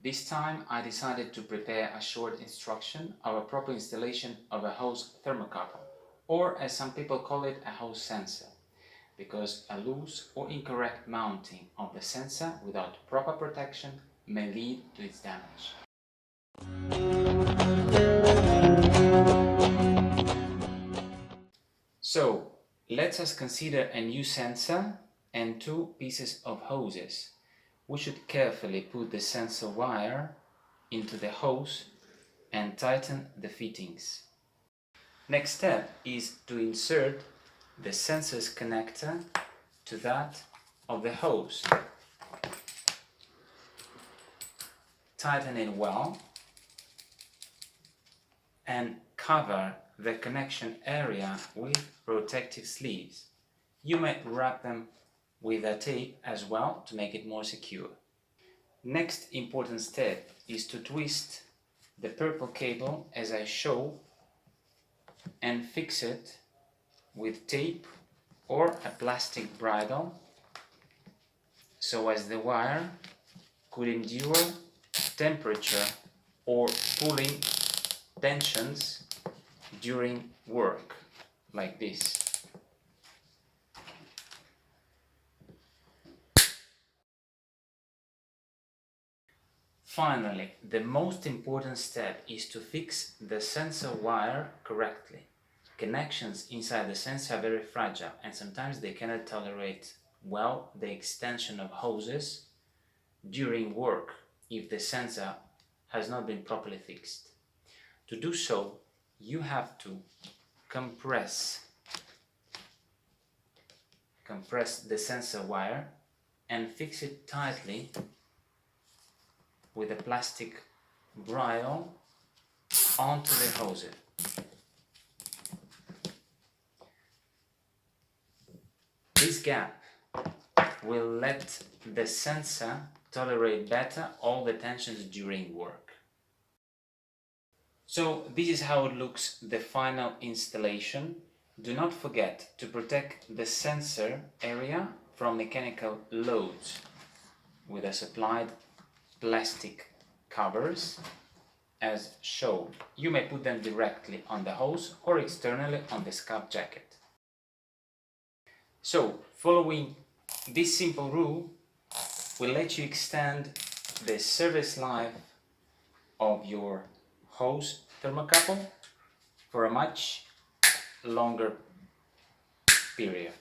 This time I decided to prepare a short instruction of a proper installation of a hose thermocouple, or as some people call it, a hose sensor, because a loose or incorrect mounting of the sensor without proper protection may lead to its damage. So, let us consider a new sensor and two pieces of hoses. We should carefully put the sensor wire into the hose and tighten the fittings. Next step is to insert the sensor's connector to that of the hose. Tighten it well and cover the connection area with protective sleeves. You may wrap them with a tape as well to make it more secure. Next important step is to twist the purple cable as I show and fix it with tape or a plastic bridle so as the wire could endure temperature or pulling tensions during work, like this. Finally, the most important step is to fix the sensor wire correctly. Connections inside the sensor are very fragile and sometimes they cannot tolerate well the extension of hoses during work if the sensor has not been properly fixed. To do so, you have to compress the sensor wire and fix it tightly with a plastic bridle onto the hose. This gap will let the sensor tolerate better all the tensions during work. So this is how it looks, the final installation. Do not forget to protect the sensor area from mechanical loads with a supplied plastic covers as shown. You may put them directly on the hose or externally on the scuff jacket. So, following this simple rule will let you extend the service life of your hose thermocouple for a much longer period.